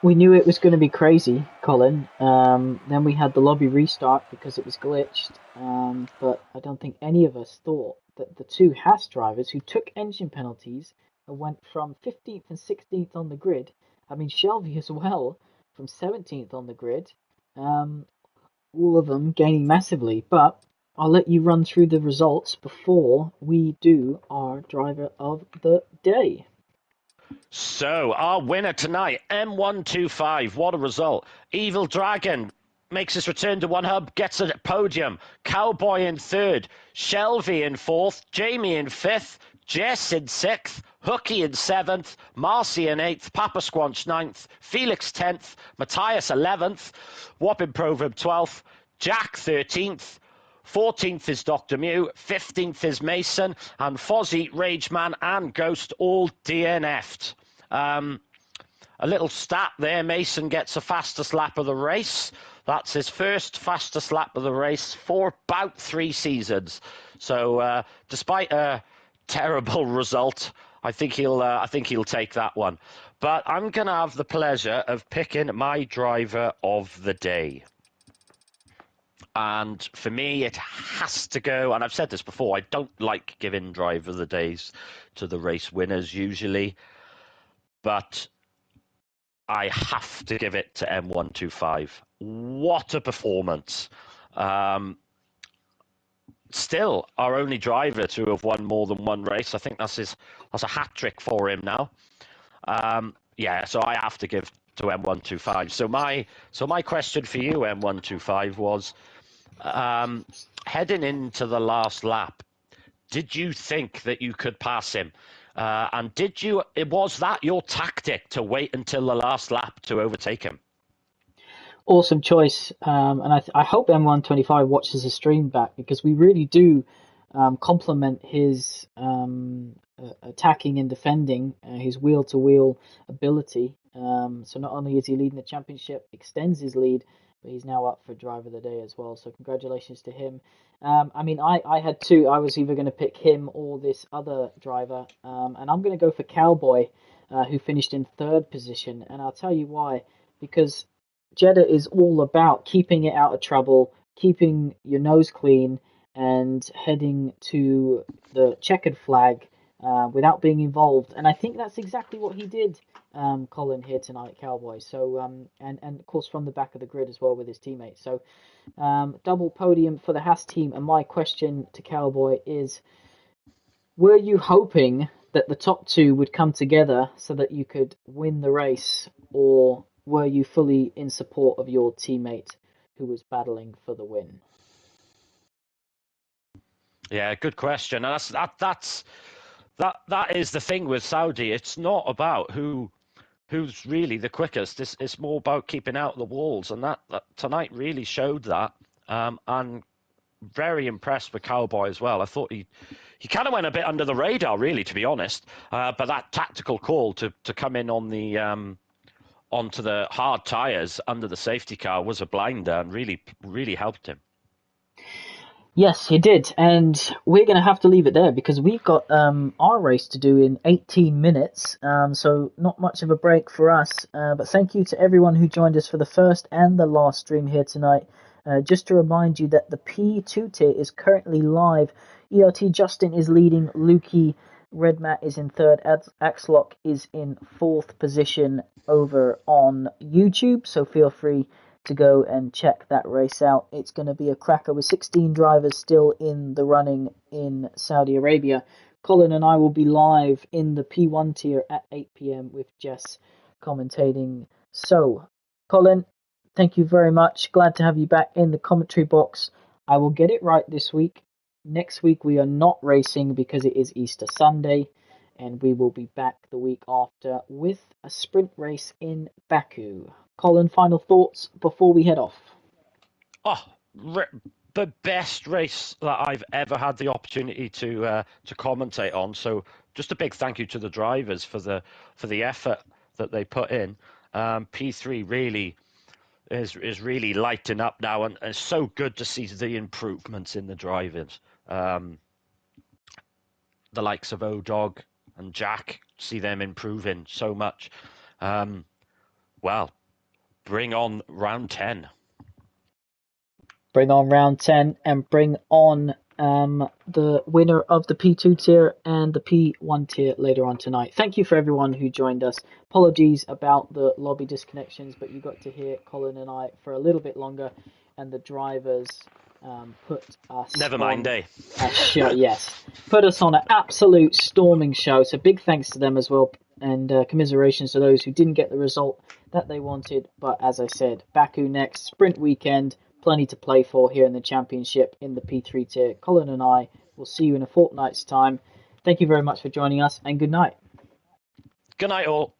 We knew it was going to be crazy, Colin. Then we had the lobby restart because it was glitched. But I don't think any of us thought that the two Haas drivers who took engine penalties and went from 15th and 16th on the grid, I mean Shelby as well, from 17th on the grid, all of them gaining massively. But I'll let you run through the results before we do our driver of the day. So, our winner tonight, M125. What a result. Evil Dragon makes his return to one hub, gets a podium. Cowboy in 3rd, Shelby in 4th, Jamie in 5th, Jess in 6th, Hooky in 7th, Marcy in 8th, Papa Squanch 9th, Felix 10th, Matthias 11th, Whopping Proverb 12th, Jack 13th, 14th is Dr. Mew, 15th is Mason, and Fozzie, Rageman, and Ghost all DNF'd. A little stat there, Mason gets the fastest lap of the race. That's his first fastest lap of the race for about 3 seasons. So despite a terrible result, I think he'll take that one. But I'm going to have the pleasure of picking my driver of the day. And for me, it has to go, and I've said this before, I don't like giving driver of the days to the race winners usually, but I have to give it to M125. What a performance. Still our only driver to have won more than one race. I think that's a hat-trick for him now. So I have to give to M125. So my question for you, M125, was heading into the last lap, did you think that you could pass him? And was that your tactic to wait until the last lap to overtake him? Awesome choice. And I hope M125 watches the stream back, because we really do complement his attacking and defending, his wheel to wheel ability. So not only is he leading the championship, extends his lead, but he's now up for driver of the day as well. So congratulations to him. I mean, I had two. I was either going to pick him or this other driver, and I'm going to go for Cowboy, who finished in third position. And I'll tell you why. Because Jeddah is all about keeping it out of trouble, keeping your nose clean, and heading to the checkered flag without being involved. And I think that's exactly what he did, Colin, here tonight, Cowboy. So and of course from the back of the grid as well with his teammates. So double podium for the Haas team. And my question to Cowboy is: were you hoping that the top two would come together so that you could win the race, or were you fully in support of your teammate who was battling for the win? Yeah, good question. And that is the thing with Saudi. It's not about who's really the quickest. It's more about keeping out the walls, and that tonight really showed that. And very impressed with Cowboy as well. I thought he kind of went a bit under the radar, really, to be honest. But that tactical call to come in on the onto the hard tyres under the safety car was a blinder and really helped him. Yes, he did, and we're going to have to leave it there because we've got our race to do in 18 minutes, so not much of a break for us. But thank you to everyone who joined us for the first and the last stream here tonight. Just to remind you that the P2 tier is currently live. ERT Justin is leading, Lukey Redmat is in third, Axlock is in fourth position over on YouTube, so feel free to go and check that race out. It's going to be a cracker with 16 drivers still in the running in Saudi Arabia. Colin and I will be live in the P1 tier at 8 p.m. with Jess commentating. So, Colin, thank you very much. Glad to have you back in the commentary box. I will get it right this week. Next week we are not racing because it is Easter Sunday, and we will be back the week after with a sprint race in Baku. Colin, final thoughts before we head off? Oh, the best race that I've ever had the opportunity to commentate on. So just a big thank you to the drivers for the effort that they put in. P3 really is really lighting up now, and it's so good to see the improvements in the drivers. The likes of Odog and Jack, see them improving so much. Well, bring on round 10. Bring on round 10 and bring on the winner of the P2 tier and the P1 tier later on tonight. Thank you for everyone who joined us. Apologies about the lobby disconnections, but you got to hear Colin and I for a little bit longer, and the drivers put us Never mind, on a show. Yes, put us on an absolute storming show. So big thanks to them as well, and commiserations to those who didn't get the result that they wanted. But as I said, Baku next, sprint weekend, plenty to play for here in the championship in the P3 tier. Colin and I will see you in a fortnight's time. Thank you very much for joining us, and good night. Good night, all.